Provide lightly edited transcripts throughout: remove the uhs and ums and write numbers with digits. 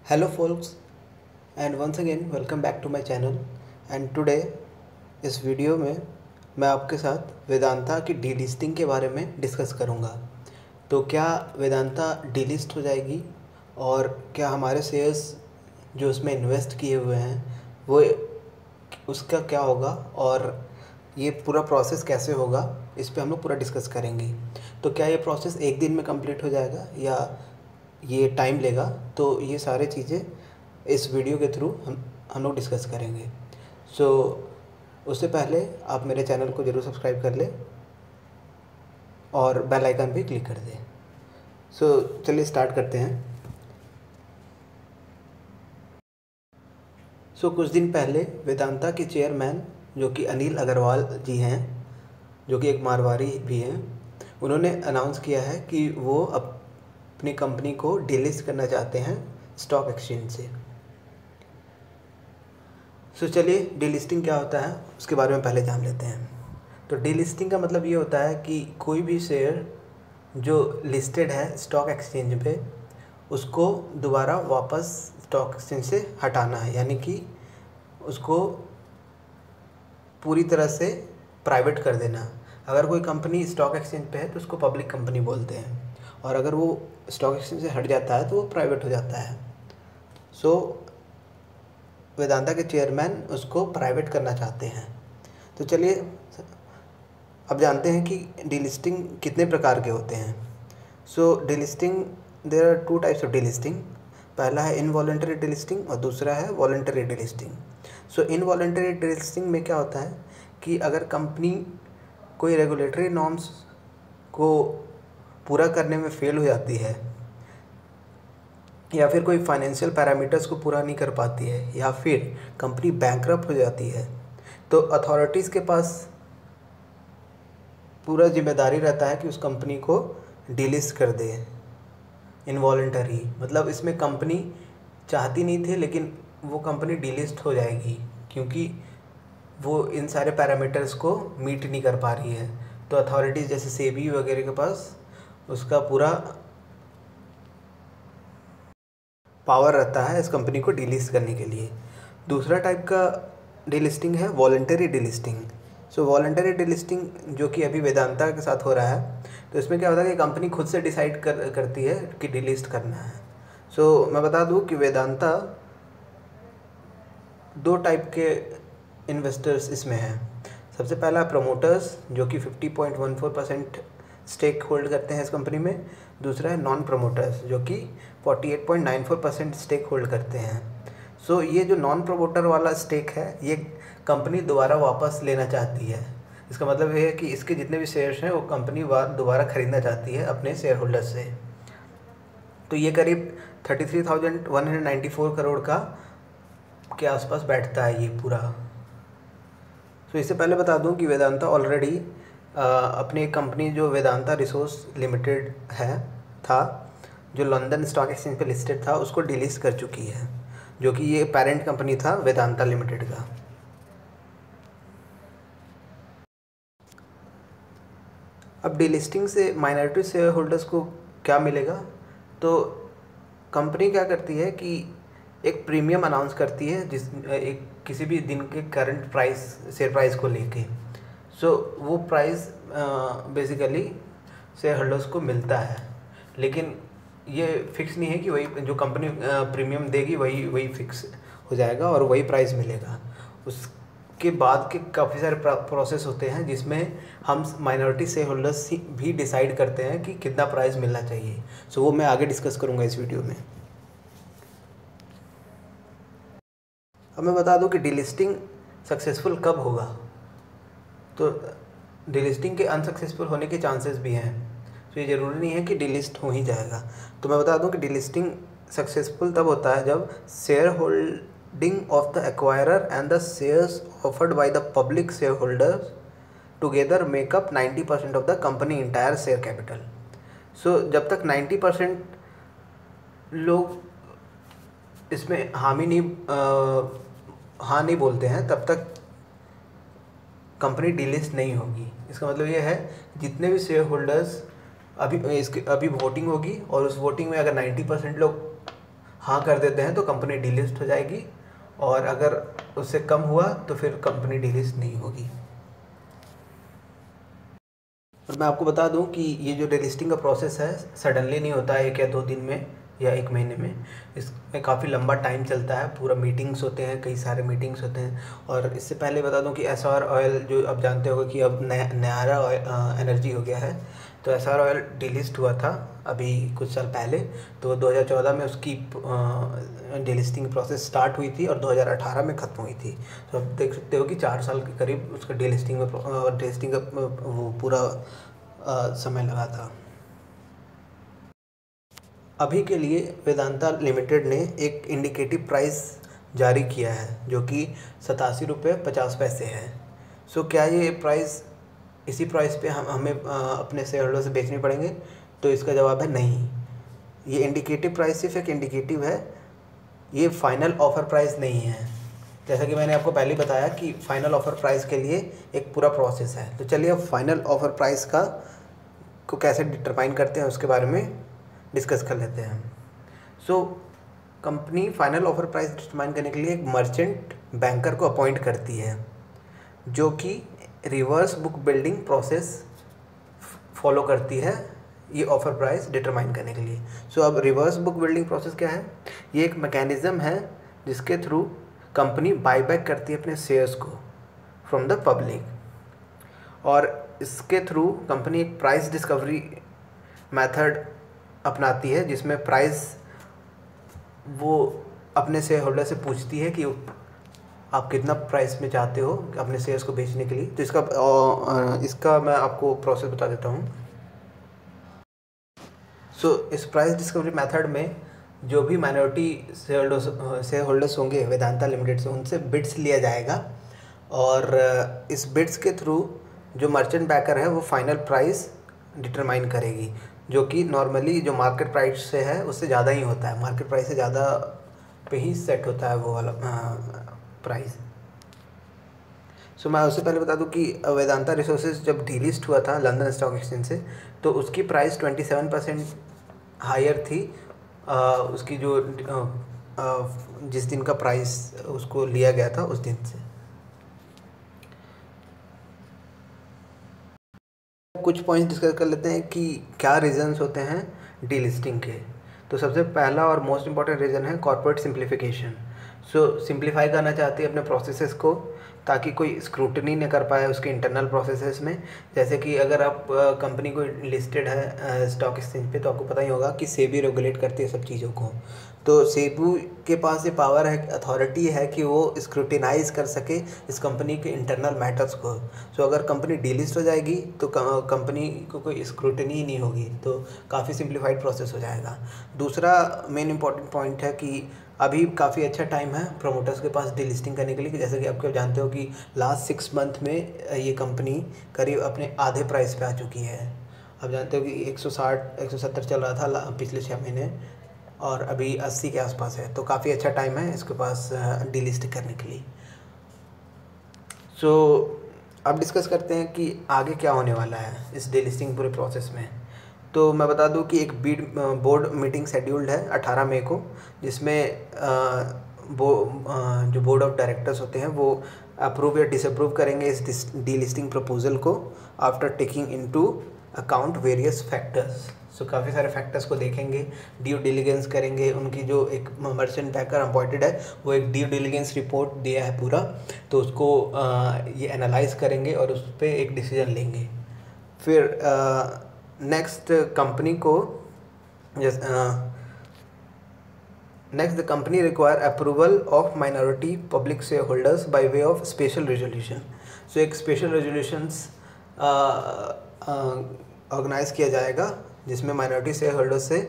Hello folks, and once again welcome back to my channel. And today इस video में मैं आपके साथ वेदांता की डीलिस्टिंग के बारे में डिस्कस करूँगा। तो क्या वेदांता डीलिस्ट हो जाएगी और क्या हमारे शेयर्स जो उसमें इन्वेस्ट किए हुए हैं वो उसका क्या होगा और ये पूरा प्रोसेस कैसे होगा, इस पे हम लोग पूरा डिस्कस करेंगे। तो क्या ये प्रोसेस एक दिन में कंप्लीट हो जाएगा या ये टाइम लेगा, तो ये सारे चीज़ें इस वीडियो के थ्रू हम लोग डिस्कस करेंगे। सो उससे पहले आप मेरे चैनल को ज़रूर सब्सक्राइब कर लें और बेल आइकन भी क्लिक कर दें। सो चलिए स्टार्ट करते हैं। सो कुछ दिन पहले वेदांता के चेयरमैन जो कि अनिल अग्रवाल जी हैं, जो कि एक मारवाड़ी भी हैं, उन्होंने अनाउंस किया है कि वो अपनी कंपनी को डीलिस्ट करना चाहते हैं स्टॉक एक्सचेंज से। सो चलिए डीलिस्टिंग क्या होता है उसके बारे में पहले जान लेते हैं। तो डीलिस्टिंग का मतलब ये होता है कि कोई भी शेयर जो लिस्टेड है स्टॉक एक्सचेंज पे उसको दोबारा वापस स्टॉक एक्सचेंज से हटाना है, यानी कि उसको पूरी तरह से प्राइवेट कर देना। अगर कोई कंपनी स्टॉक एक्सचेंज पे है तो उसको पब्लिक कंपनी बोलते हैं, और अगर वो स्टॉक एक्सचेंज से हट जाता है तो वो प्राइवेट हो जाता है। सो वेदांता के चेयरमैन उसको प्राइवेट करना चाहते हैं। तो चलिए अब जानते हैं कि डीलिस्टिंग कितने प्रकार के होते हैं। So delisting, there are two types of delisting. पहला है इनवॉलंटरी डीलिस्टिंग और दूसरा है voluntary delisting. So involuntary delisting में क्या होता है कि अगर कंपनी कोई रेगुलेटरी नॉर्म्स को पूरा करने में फेल हो जाती है या फिर कोई फाइनेंशियल पैरामीटर्स को पूरा नहीं कर पाती है या फिर कंपनी बैंकरप्ट हो जाती है, तो अथॉरिटीज़ के पास पूरा जिम्मेदारी रहता है कि उस कंपनी को डीलिस्ट कर दे। इनवॉलंटरी मतलब इसमें कंपनी चाहती नहीं थी लेकिन वो कंपनी डीलिस्ट हो जाएगी क्योंकि वो इन सारे पैरामीटर्स को मीट नहीं कर पा रही है। तो अथॉरिटीज़ जैसे सेबी वगैरह के पास उसका पूरा पावर रहता है इस कंपनी को डीलिस्ट करने के लिए। दूसरा टाइप का डीलिस्टिंग है वॉलंटरी डीलिस्टिंग। सो वॉलंटरी डीलिस्टिंग जो कि अभी वेदांता के साथ हो रहा है, तो इसमें क्या होता है कि कंपनी खुद से डिसाइड करती है कि डीलिस्ट करना है। सो मैं बता दूं कि वेदांता दो टाइप के इन्वेस्टर्स इसमें हैं। सबसे पहला प्रमोटर्स जो कि 50.14% स्टेक होल्ड करते हैं इस कंपनी में। दूसरा है नॉन प्रमोटर्स जो कि 48.94% स्टेक होल्ड करते हैं। सो ये जो नॉन प्रमोटर वाला स्टेक है ये कंपनी दोबारा वापस लेना चाहती है। इसका मतलब ये है कि इसके जितने भी शेयर्स हैं वो कंपनी दोबारा ख़रीदना चाहती है अपने शेयर होल्डर्स से। तो ये करीब 33,194 करोड़ का के आसपास बैठता है ये पूरा। तो इससे पहले बता दूं कि वेदांता ऑलरेडी अपनी एक कंपनी जो वेदांता रिसोर्स लिमिटेड था, जो लंदन स्टॉक एक्सचेंज पे लिस्टेड था, उसको डिलिस्ट कर चुकी है, जो कि ये पेरेंट कंपनी था वेदांता लिमिटेड का। अब डिलिस्टिंग से माइनॉरिटी शेयर होल्डर्स को क्या मिलेगा, तो कंपनी क्या करती है कि एक प्रीमियम अनाउंस करती है एक किसी भी दिन के करंट प्राइस शेयर प्राइस को लेके। सो वो प्राइस बेसिकली शेयर होल्डर्स को मिलता है, लेकिन ये फिक्स नहीं है कि वही जो कंपनी प्रीमियम देगी वही फिक्स हो जाएगा और वही प्राइस मिलेगा। उसके बाद के काफ़ी सारे प्रोसेस होते हैं जिसमें हम माइनॉरिटी शेयर होल्डर्स भी डिसाइड करते हैं कि कितना प्राइस मिलना चाहिए। सो वो मैं आगे डिस्कस करूँगा इस वीडियो में। अब मैं बता दूं कि डीलिस्टिंग सक्सेसफुल कब होगा। तो डीलिस्टिंग के अनसक्सेसफुल होने के चांसेस भी हैं, तो ये ज़रूरी नहीं है कि डीलिस्ट हो ही जाएगा। तो मैं बता दूं कि डीलिस्टिंग सक्सेसफुल तब होता है जब shareholding of the acquirer and the shares offered by the public shareholders together make up 90% of the company entire share capital. So जब तक 90% लोग इसमें हाँ नहीं बोलते हैं तब तक कंपनी डीलिस्ट नहीं होगी। इसका मतलब ये है जितने भी शेयर होल्डर्स अभी वोटिंग होगी और उस वोटिंग में अगर 90% लोग हाँ कर देते हैं तो कंपनी डीलिस्ट हो जाएगी, और अगर उससे कम हुआ तो फिर कंपनी डीलिस्ट नहीं होगी। और मैं आपको बता दूं कि ये जो डिलिस्टिंग का प्रोसेस है सडनली नहीं होता है 1 या 2 दिन में या 1 महीने में। इसमें काफ़ी लंबा टाइम चलता है, पूरा मीटिंग्स होते हैं, कई सारे मीटिंग्स होते हैं। और इससे पहले बता दूं कि एसआर ऑयल जो आप जानते होंगे कि अब नयारा एनर्जी हो गया है, तो एसआर ऑयल डिलिस्ट हुआ था अभी कुछ साल पहले। तो 2014 में उसकी डिलिस्टिंग प्रोसेस स्टार्ट हुई थी और 2018 में ख़त्म हुई थी। तो आप देख सकते हो कि 4 साल के करीब उसका डिलिस्टिंग का वो पूरा समय लगा था। अभी के लिए वेदांता लिमिटेड ने एक इंडिकेटिव प्राइस जारी किया है जो कि 87 रुपये 50 पैसे है। सो क्या ये प्राइस इसी प्राइस पे हमें अपने शेयर होल्डर से बेचने पड़ेंगे? तो इसका जवाब है नहीं। ये इंडिकेटिव प्राइस सिर्फ एक इंडिकेटिव है, ये फाइनल ऑफ़र प्राइस नहीं है। जैसा कि मैंने आपको पहले बताया कि फ़ाइनल ऑफ़र प्राइस के लिए एक पूरा प्रोसेस है। तो चलिए अब फाइनल ऑफ़र प्राइस को कैसे डिटरमाइन करते हैं उसके बारे में डिस्कस कर लेते हैं। So company final offer price determine करने के लिए एक मर्चेंट बैंकर को अपॉइंट करती है जो कि reverse book building process follow करती है ये ऑफ़र प्राइस डिटरमाइन करने के लिए। सो अब रिवर्स बुक बिल्डिंग प्रोसेस क्या है? ये एक मैकेनिज़्म है जिसके थ्रू कंपनी बाईबैक करती है अपने शेयर्स को फ्रॉम द पब्लिक, और इसके थ्रू कंपनी एक प्राइस डिस्कवरी मेथड अपनाती है जिसमें प्राइस वो अपने शेयर होल्डर से पूछती है कि आप कितना प्राइस में चाहते हो अपने शेयर्स को बेचने के लिए। तो इसका मैं आपको प्रोसेस बता देता हूँ। सो इस प्राइस डिस्कवरी मेथड में जो भी माइनॉरिटी शेयर होल्डर्स होंगे वेदांता लिमिटेड से, उनसे बिड्स लिया जाएगा, और इस बिड्स के थ्रू जो मर्चेंट बैंकर है वो फाइनल प्राइस डिटरमाइन करेगी, जो कि नॉर्मली जो मार्केट प्राइस से है उससे ज़्यादा ही होता है। मार्केट प्राइस से ज़्यादा पे ही सेट होता है वो वाला प्राइस। सो मैं उससे पहले बता दूं कि वेदांता रिसोर्सेज जब डीलिस्ट हुआ था लंदन स्टॉक एक्सचेंज से, तो उसकी प्राइस 27% हायर थी उसकी जो जिस दिन का प्राइस उसको लिया गया था उस दिन से। कुछ पॉइंट्स डिस्कस कर लेते हैं कि क्या रीजंस होते हैं डीलिस्टिंग के। तो सबसे पहला और मोस्ट इम्पॉर्टेंट रीज़न है कॉर्पोरेट सिंप्लीफिकेशन। सो सिंप्लीफाई करना चाहती है अपने प्रोसेसेस को ताकि कोई स्क्रूटनी न कर पाए उसके इंटरनल प्रोसेसेस में। जैसे कि अगर आप कंपनी कोई लिस्टेड है स्टॉक एक्सचेंज पे, तो आपको पता ही होगा कि सेबी रेगुलेट करती है सब चीज़ों को। तो सेबी के पास ये पावर है, अथॉरिटी है कि वो स्क्रूटिनाइज कर सके इस कंपनी के इंटरनल मैटर्स को। सो अगर कंपनी डीलिस्ट हो जाएगी तो कंपनी को कोई स्क्रूटनी ही नहीं होगी, तो काफ़ी सिंप्लीफाइड प्रोसेस हो जाएगा। दूसरा मेन इंपॉर्टेंट पॉइंट है कि अभी काफ़ी अच्छा टाइम है प्रोमोटर्स के पास डीलिस्टिंग करने के लिए, कि जैसे कि आपको जानते हो कि लास्ट 6 मंथ में ये कंपनी करीब अपने आधे प्राइस पे आ चुकी है। आप जानते हो कि 160-170 चल रहा था पिछले 6 महीने, और अभी 80 के आसपास है। तो काफ़ी अच्छा टाइम है इसके पास डीलिस्ट करने के लिए। सो अब डिस्कस करते हैं कि आगे क्या होने वाला है इस डीलिस्टिंग पूरे प्रोसेस में। तो मैं बता दूं कि एक बोर्ड मीटिंग शेड्यूल्ड है 18 मई को, जिसमें जो बोर्ड ऑफ डायरेक्टर्स होते हैं वो अप्रूव या डिसअप्रूव करेंगे इस डीलिस्टिंग प्रपोजल को after taking into account various factors. So काफ़ी सारे फैक्टर्स को देखेंगे, ड्यू डिलिजेंस करेंगे। उनकी जो एक मर्चेंट बैंकर अपॉइंटेड है वो एक ड्यू डिलिजेंस रिपोर्ट दिया है पूरा, तो उसको ये एनालाइज करेंगे और उस पर एक डिसीजन लेंगे। फिर next the company require approval of minority public shareholders by way of special resolution. So एक स्पेशल रेजोल्यूशंस ऑर्गेनाइज किया जाएगा जिसमें माइनॉरिटी शेयर होल्डर्स से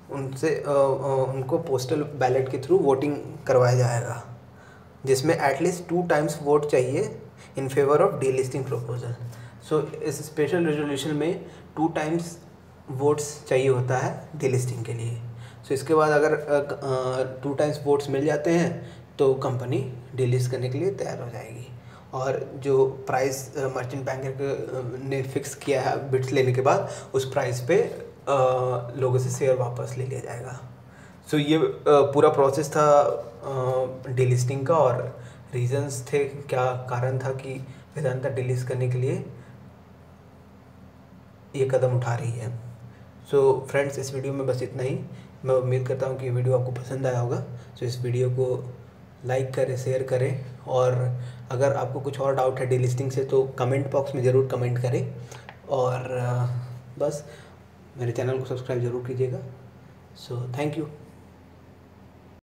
उनको पोस्टल बैलेट के थ्रू वोटिंग करवाया जाएगा, जिसमें एटलीस्ट 2 टाइम्स वोट चाहिए in favour of delisting proposal. So इस स्पेशल रेजोल्यूशन में 2 टाइम्स वोट्स चाहिए होता है डीलिस्टिंग के लिए। सो इसके बाद अगर 2 टाइम्स वोट्स मिल जाते हैं तो कंपनी डीलिस्ट करने के लिए तैयार हो जाएगी, और जो प्राइस मर्चेंट बैंकर ने फिक्स किया है बिड्स लेने के बाद, उस प्राइस पे लोगों से शेयर वापस ले लिया जाएगा। सो ये पूरा प्रोसेस था डिलिस्टिंग का, और रीजंस थे, क्या कारण था कि वेदांता डिलिस्ट करने के लिए ये कदम उठा रही है। सो फ्रेंड्स, इस वीडियो में बस इतना ही। मैं उम्मीद करता हूँ कि वीडियो आपको पसंद आया होगा। सो इस वीडियो को लाइक करें, शेयर करें, और अगर आपको कुछ और डाउट है डिलिस्टिंग से तो कमेंट बॉक्स में ज़रूर कमेंट करें, और बस मेरे चैनल को सब्सक्राइब ज़रूर कीजिएगा। So thank you.